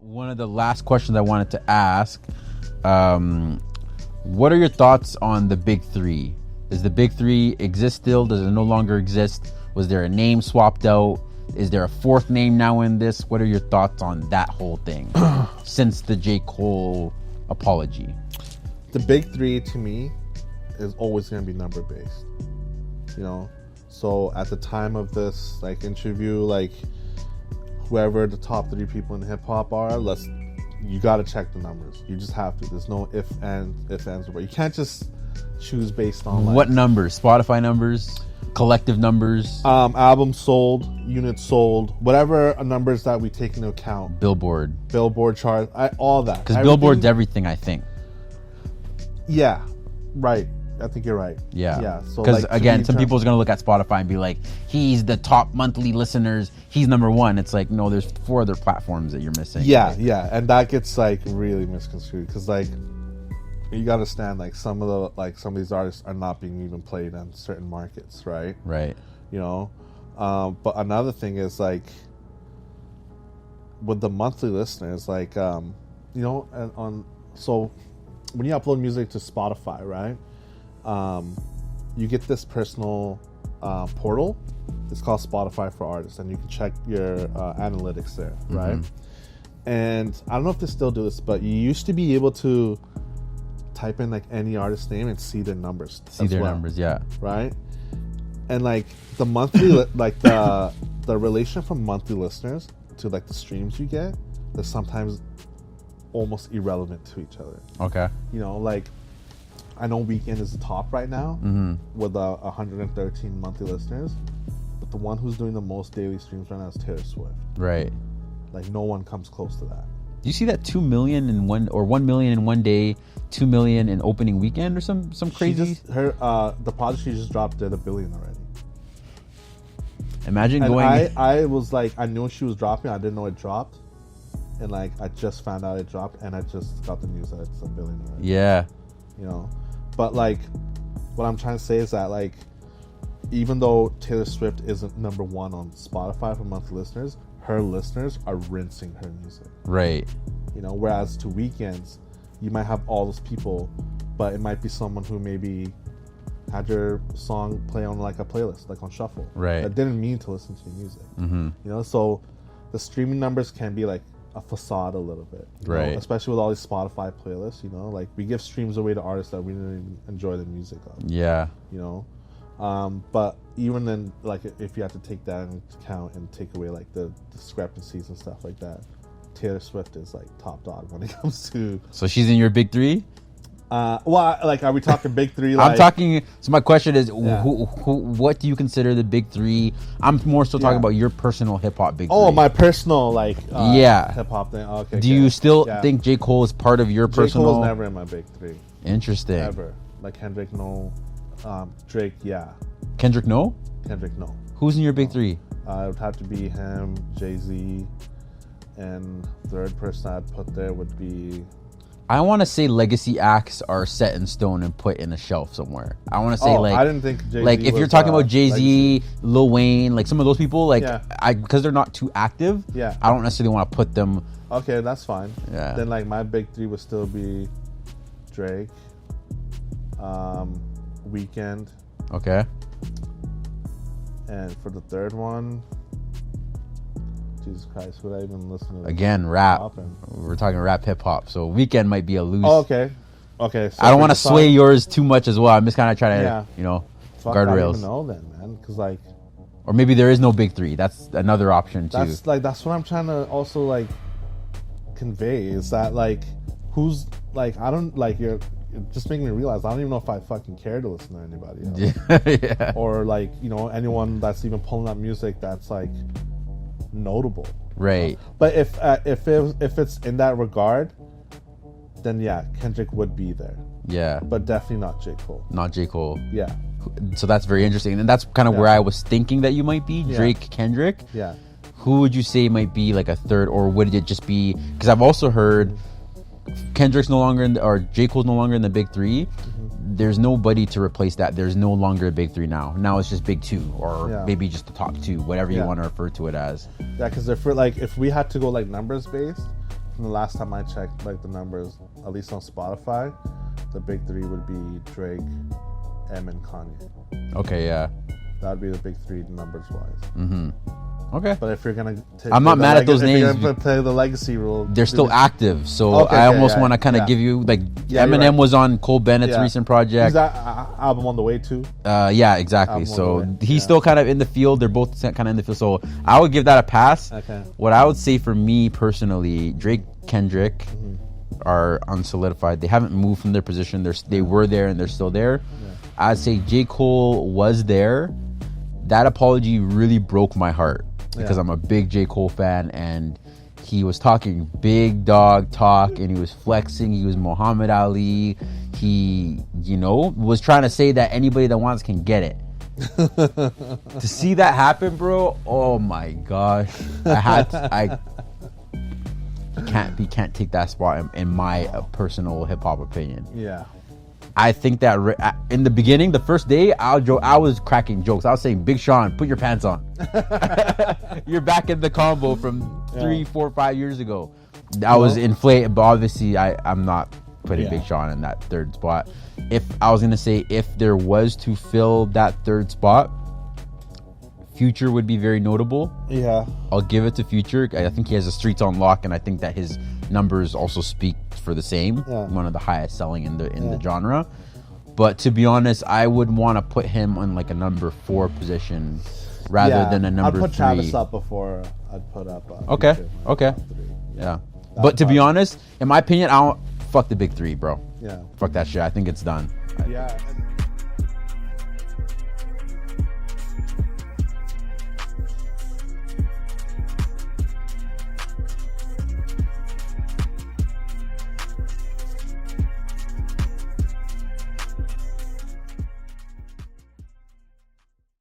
One of the last questions I wanted to ask, what are your thoughts on the big three? Does the big three exist still? Does it no longer exist? Was there a name swapped out? Is there a fourth name now in this? What are your thoughts on that whole thing since the J. Cole apology? The big three to me is always going to be number based, you know? So at the time of this like interview, like whoever the top three people in hip hop are, you got to check the numbers. You just have to. There's no if, ands, but you can't just choose based on like, what numbers? Spotify numbers? Collective numbers? Albums sold, units sold, whatever numbers that we take into account. Billboard chart, all that. Because Billboard's everything, I think. Yeah, right. I think you're right. Yeah. So because like, again, some people's gonna look at Spotify and be like, "He's the top monthly listeners. He's number one." It's like, no, there's 4 other platforms that you're missing. Yeah, and that gets like really misconstrued because like you gotta understand like some of these artists are not being even played in certain markets, right? Right. You know, but another thing is like with the monthly listeners, like you know, so when you upload music to Spotify, right? You get this personal portal. It's called Spotify for Artists, and you can check your analytics there, right? And I don't know if they still do this, but you used to be able to type in like any artist name and see their numbers. Numbers, yeah. Right? And like the monthly, like the relation from monthly listeners to like the streams you get, they're sometimes almost irrelevant to each other. Okay. You know, like I know Weeknd is the top right now with 113 monthly listeners, but the one who's doing the most daily streams right now is Taylor Swift. Right. Like no one comes close to that. Do you see that 2 million in one, or 1 million in one day, 2 million in opening weekend, or some crazy? The project she just dropped did $1 billion already. Imagine and going. I was like, I knew she was dropping. I didn't know it dropped, and like I just found out it dropped, and I just got the news that it's $1 billion already. Yeah. You know, but like, what I'm trying to say is that like, even though Taylor Swift isn't number one on Spotify for monthly listeners, her listeners are rinsing her music. Right. You know, whereas to Weekends, you might have all those people, but it might be someone who maybe had your song play on like a playlist, like on shuffle. Right. That didn't mean to listen to your music. You know, so the streaming numbers can be like a facade a little bit. Right. Know? Especially with all these Spotify playlists, you know, like we give streams away to artists that we didn't even enjoy the music of. Yeah. You know? But even then, like if you have to take that into account and take away like the discrepancies and stuff like that, Taylor Swift is like top dog when it comes to. So she's in your big three? Well, like, are we talking big three? Like, I'm talking. So my question is, what do you consider the big three? I'm more so talking about your personal hip hop big three. Oh, my personal like hip hop thing. Okay. Do you still think J. Cole is part of your personal? J. Cole's never in my big three. Interesting. Ever. Like Kendrick, no. Drake, yeah. Kendrick, no. Kendrick, no. Who's in your big three? It would have to be him, Jay-Z, and third person I'd put there would be. I want to say legacy acts are set in stone and put in a shelf somewhere. I want to say I didn't think Jay-Z like if you're talking about Jay-Z, Lil Wayne, like some of those people, like because they're not too active. Yeah. I don't necessarily want to put them. Okay, that's fine. Yeah. Then like my big three would still be Drake, Weeknd. Okay. And for the third one, Jesus Christ, would I even listen to? Again, rap. We're talking rap hip hop, so Weeknd might be a loose. Oh, okay. Okay. So I don't want to sway yours too much as well. I'm just kind of trying to, Fuck, guardrails. I don't even know then, man, because like. Or maybe there is no big three. That's another option too. That's what I'm trying to also like convey is that like who's like I don't like you're just making me realize I don't even know if I fucking care to listen to anybody else. Yeah. Or like, you know, anyone that's even pulling up music that's like notable. Right. But if it's in that regard, then yeah, Kendrick would be there. Yeah. But definitely not J. Cole. Not J. Cole. Yeah. So that's very interesting. And that's kind of where I was thinking that you might be. Drake, Kendrick. Yeah. Who would you say might be like a third, or would it just be, because I've also heard Kendrick's no longer in or J. Cole's no longer in the big three. There's nobody to replace that. There's no longer a big three now. Now it's just big two, or maybe just the top two, whatever you want to refer to it as. Yeah, because if we had to go like numbers based, the last time I checked, like the numbers, at least on Spotify, the big three would be Drake, M, and Kanye. Okay, yeah. That would be the big three numbers wise. Mm-hmm. Okay. But if you're gonna, I'm not mad at those names. If you're gonna play the legacy rule, They're still active, so I almost want to kind of give you like Eminem right. was on Cole Bennett's recent project. Is that album on the way too? Yeah, exactly. So he's still kind of in the field. They're both kind of in the field. So I would give that a pass. Okay. What I would say for me personally, Drake, Kendrick are unsolidified. They haven't moved from their position. They were there and they're still there. Yeah. I'd say J. Cole was there. That apology really broke my heart because I'm a big J. Cole fan, and he was talking big dog talk and he was flexing. He was Muhammad Ali. He, was trying to say that anybody that wants can get it. To see that happen, bro, oh my gosh. You can't take that spot in my personal hip-hop opinion. Yeah. I think that in the beginning, the first day, I was cracking jokes. I was saying, Big Sean, put your pants on. You're back in the combo from 3, 4, 5 years ago. I was inflated, but obviously I'm not putting Big Sean in that third spot. If I was going to say, if there was to fill that third spot, Future would be very notable. Yeah. I'll give it to Future. I think he has the streets on lock, and I think that his numbers also speak for the same. Yeah. One of the highest selling in the genre. But to be honest, I would want to put him on like a number 4 position rather than a number 3. I'd put Travis up before I'd put up. Okay. Yeah. But to be honest, in my opinion, fuck the big 3, bro. Yeah. Fuck that shit. I think it's done. Yeah.